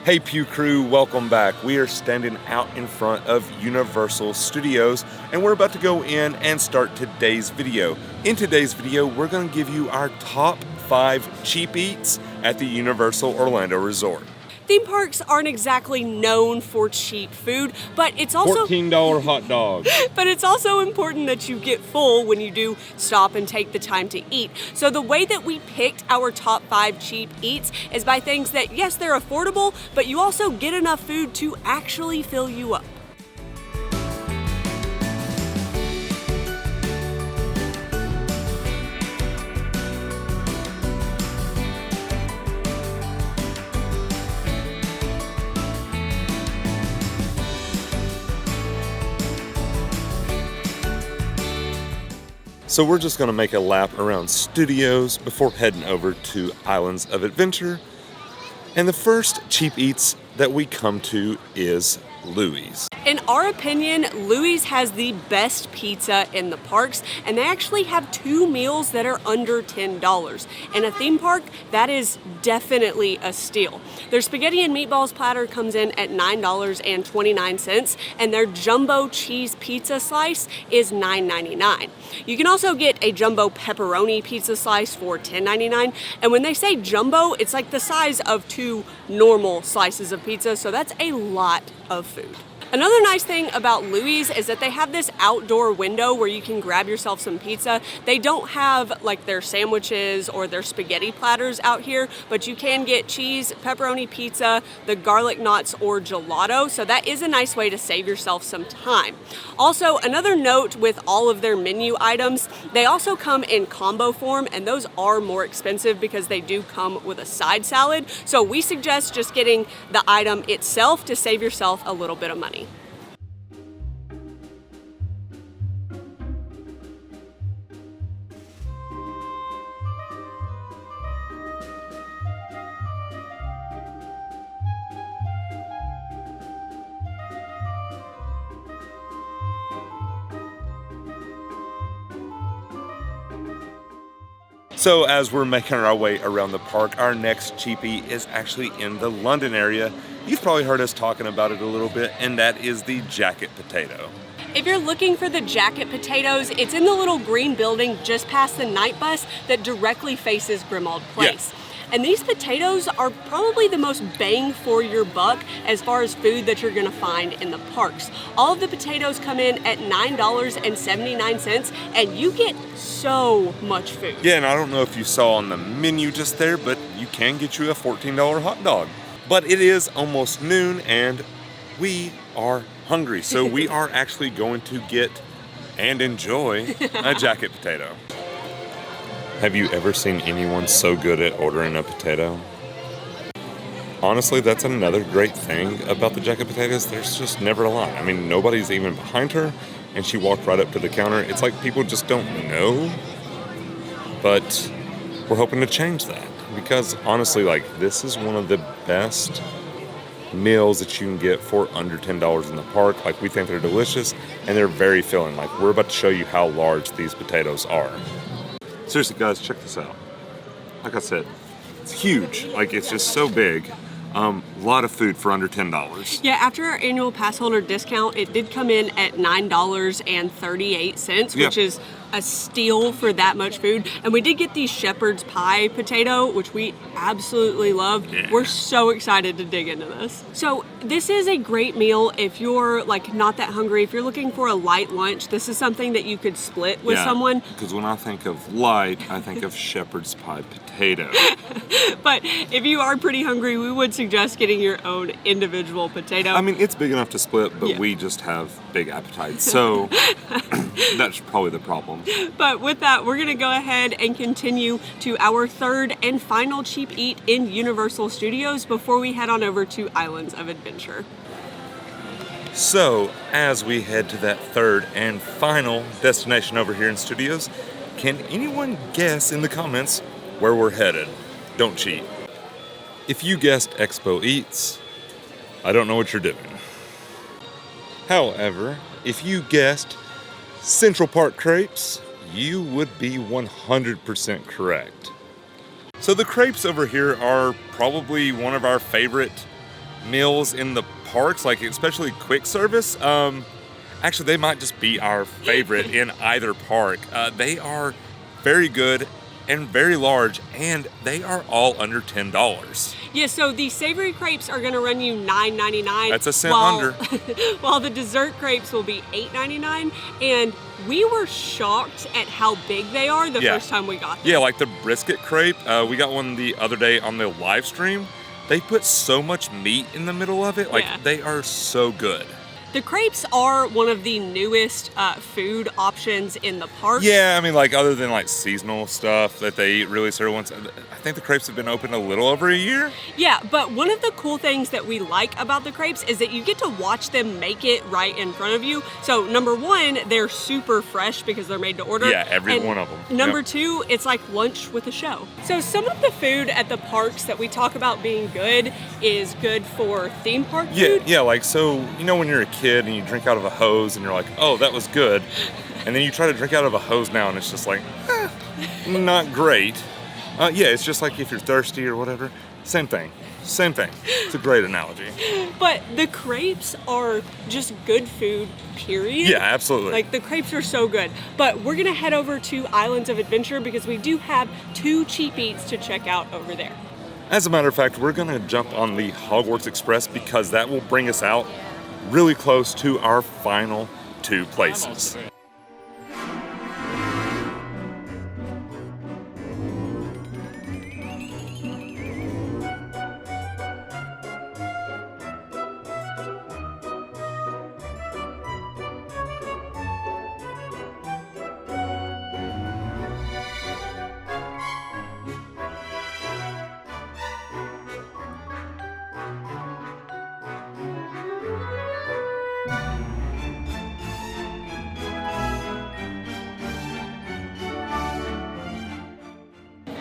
Hey Pugh crew, welcome back. We are standing out in front of Universal Studios and we're about to go in and start today's video. In today's video, we're going to give you our top 5 cheap eats at the Universal Orlando Resort. Theme parks aren't exactly known for cheap food, but it's also $14 hot dog. But it's also important that you get full when you do stop and take the time to eat. So the way that we picked our top 5 cheap eats is by things that, yes, they're affordable, but you also get enough food to actually fill you up. So we're just going to make a lap around Studios before heading over to Islands of Adventure. And the first cheap eats that we come to is Louie's. In our opinion, Louie's has the best pizza in the parks, and they actually have 2 meals that are under $10. In a theme park, that is definitely a steal. Their spaghetti and meatballs platter comes in at $9.29, and their jumbo cheese pizza slice is $9.99. You can also get a jumbo pepperoni pizza slice for $10.99, and when they say jumbo, it's like the size of 2 normal slices of pizza, so that's a lot of food. Another nice thing about Louie's is that they have this outdoor window where you can grab yourself some pizza. They don't have like their sandwiches or their spaghetti platters out here, but you can get cheese, pepperoni pizza, the garlic knots, or gelato. So that is a nice way to save yourself some time. Also, another note with all of their menu items, they also come in combo form, and those are more expensive because they do come with a side salad. So we suggest just getting the item itself to save yourself a little bit of money. So as we're making our way around the park, our next cheapie is actually in the London area. You've probably heard us talking about it a little bit, and that is the jacket potato. If you're looking for the jacket potatoes, it's in the little green building just past the night bus that directly faces Grimald Place. Yeah. And these potatoes are probably the most bang for your buck as far as food that you're gonna find in the parks. All of the potatoes come in at $9.79, and you get so much food. Yeah, and I don't know if you saw on the menu just there, but you can get you a $14 hot dog. But it is almost noon, and we are hungry, so we are actually going to get and enjoy a jacket potato. Have you ever seen anyone so good at ordering a potato? Honestly, that's another great thing about the jacket potatoes. There's just never a line. I mean, nobody's even behind her, and she walked right up to the counter. It's like people just don't know, but we're hoping to change that because honestly, like, this is one of the best meals that you can get for under $10 in the park. Like, we think they're delicious, and they're very filling. Like, we're about to show you how large these potatoes are. Seriously, guys, check this out. Like I said, it's huge. Like, it's just so big. A lot of food for under $10. Yeah, after our annual pass holder discount, it did come in at $9.38, which is a steal for that much food. And we did get the shepherd's pie potato, which we absolutely love. Yeah. We're so excited to dig into this. So this is a great meal if you're like not that hungry. If you're looking for a light lunch, this is something that you could split with someone. Because when I think of light, I think of shepherd's pie potato. But if you are pretty hungry, we would suggest getting your own individual potato. I mean, it's big enough to split, but we just have big appetites. So that's probably the problem. But with that, we're going to go ahead and continue to our third and final cheap eat in Universal Studios before we head on over to Islands of Adventure. So, as we head to that third and final destination over here in Studios, can anyone guess in the comments where we're headed? Don't cheat. If you guessed Expo Eats, I don't know what you're doing. However, if you guessed Central Park Crepes, you would be 100% correct. So the crepes over here are probably one of our favorite meals in the parks, like especially quick service, actually they might just be our favorite in either park. They are very good and very large, and they are all under $10. Yeah, so the savory crepes are gonna run you $9.99. That's a cent under. While the dessert crepes will be $8.99. And we were shocked at how big they are the first time we got them. Yeah, like the brisket crepe, we got one the other day on the live stream. They put so much meat in the middle of it, like they are so good. The crepes are one of the newest food options in the park. Yeah, I mean, like, other than like seasonal stuff that they really serve once, I think the crepes have been open a little over a year. Yeah, but one of the cool things that we like about the crepes is that you get to watch them make it right in front of you. So number one, they're super fresh because they're made to order. Yeah, every one of them. Number two, it's like lunch with a show. So some of the food at the parks that we talk about being good is good for theme park food. Yeah, like, so, you know, when you're a kid and you drink out of a hose and you're like, oh, that was good. And then you try to drink out of a hose now and it's just like, not great. Yeah, it's just like if you're thirsty or whatever. Same thing. Same thing. It's a great analogy. But the crepes are just good food, period. Yeah, absolutely. Like, the crepes are so good. But we're gonna head over to Islands of Adventure because we do have 2 cheap eats to check out over there. As a matter of fact, we're gonna jump on the Hogwarts Express because that will bring us out really close to our final 2 places.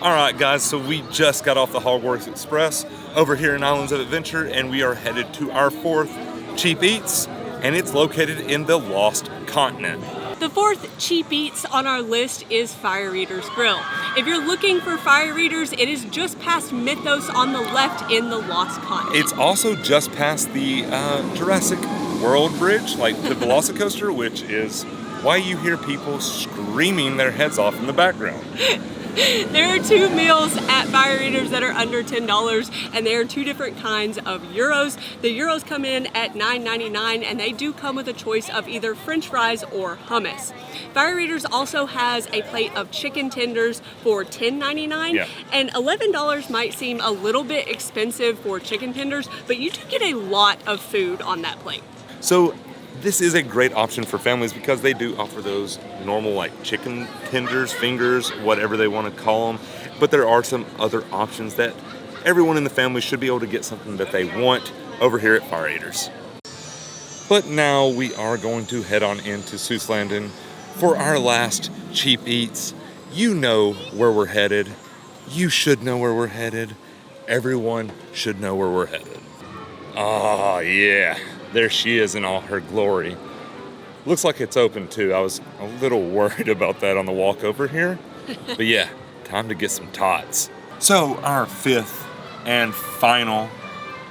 All right, guys, so we just got off the Hogwarts Express over here in Islands of Adventure, and we are headed to our 4th Cheap Eats, and it's located in the Lost Continent. The 4th Cheap Eats on our list is Fire Eater's Grill. If you're looking for Fire Eaters, it is just past Mythos on the left in the Lost Continent. It's also just past the Jurassic World Bridge, like the Velocicoaster, which is why you hear people screaming their heads off in the background. There are 2 meals at Fire Eaters that are under $10, and they are 2 different kinds of Euros. The Euros come in at $9.99, and they do come with a choice of either French fries or hummus. Fire Eaters also has a plate of chicken tenders for $10.99, and $11 might seem a little bit expensive for chicken tenders, but you do get a lot of food on that plate. So this is a great option for families because they do offer those normal like chicken tenders, fingers, whatever they want to call them. But there are some other options that everyone in the family should be able to get something that they want over here at Fire Eaters. But now we are going to head on into Seusslandon for our last Cheap Eats. You know where we're headed. You should know where we're headed. Everyone should know where we're headed. Oh, yeah. There she is in all her glory. Looks like it's open too. I was a little worried about that on the walk over here. But yeah, time to get some tots. So our 5th and final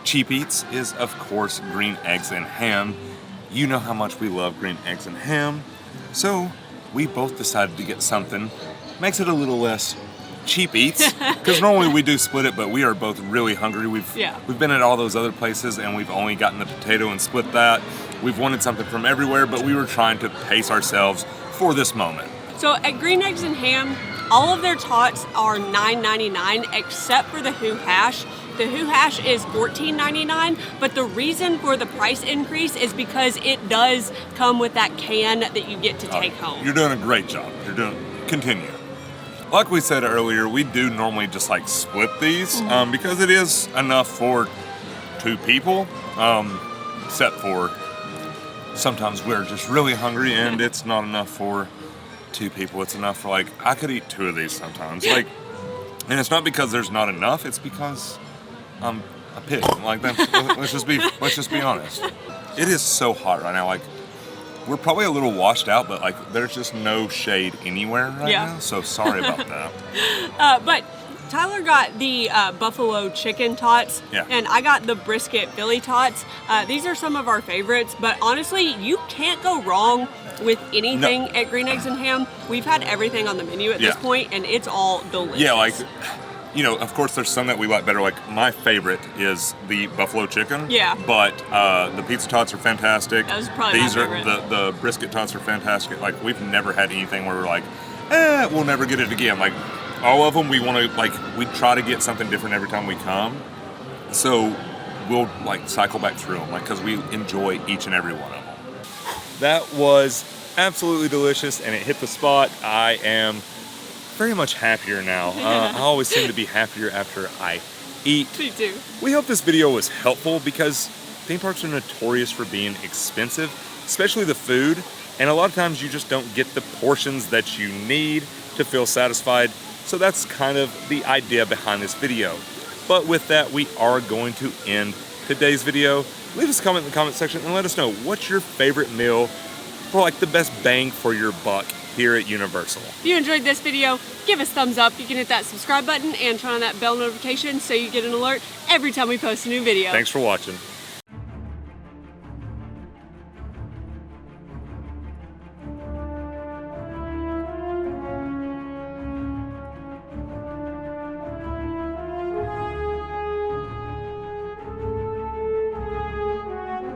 Cheap Eats is, of course, green eggs and ham. You know how much we love green eggs and ham. So we both decided to get something. Makes it a little less Cheap Eats, because normally we do split it, but we are both really hungry. We've been at all those other places and we've only gotten the potato and split that. We've wanted something from everywhere, but we were trying to pace ourselves for this moment. So at Green Eggs and Ham, all of their tots are $9.99 except for the Who Hash. The Who Hash is $14.99, but the reason for the price increase is because it does come with that can that you get to take home. You're doing a great job. Continue. Like we said earlier, we do normally just like split these because it is enough for 2 people, except for sometimes we're just really hungry and it's not enough for 2 people. It's enough for like, I could eat 2 of these sometimes. Like, and it's not because there's not enough, it's because I'm a pig. Like that. let's just be honest. It is so hot right now. Like, we're probably a little washed out, but like there's just no shade anywhere right now, so sorry about that. But Tyler got the buffalo chicken tots, Yeah. and I got the brisket Philly tots. These are some of our favorites, but honestly, you can't go wrong with anything at Green Eggs and Ham. We've had everything on the menu at this point, and it's all delicious. Yeah, like, you know, of course there's some that we like better. Like, my favorite is the buffalo chicken. Yeah. But the pizza tots are fantastic. That was probably These my are favorite. the brisket tots are fantastic. Like, we've never had anything where we're like, we'll never get it again. Like, all of them we want to, like, we try to get something different every time we come. So we'll, like, cycle back through them, like, because we enjoy each and every one of them. That was absolutely delicious, and it hit the spot. I am very much happier now. I always seem to be happier after I eat. Me too. We hope this video was helpful because theme parks are notorious for being expensive, especially the food, and a lot of times you just don't get the portions that you need to feel satisfied. So that's kind of the idea behind this video. But with that, we are going to end today's video. Leave us a comment in the comment section and let us know what's your favorite meal for like the best bang for your buck here at Universal. If you enjoyed this video, give us a thumbs up. You can hit that subscribe button and turn on that bell notification so you get an alert every time we post a new video. Thanks for watching.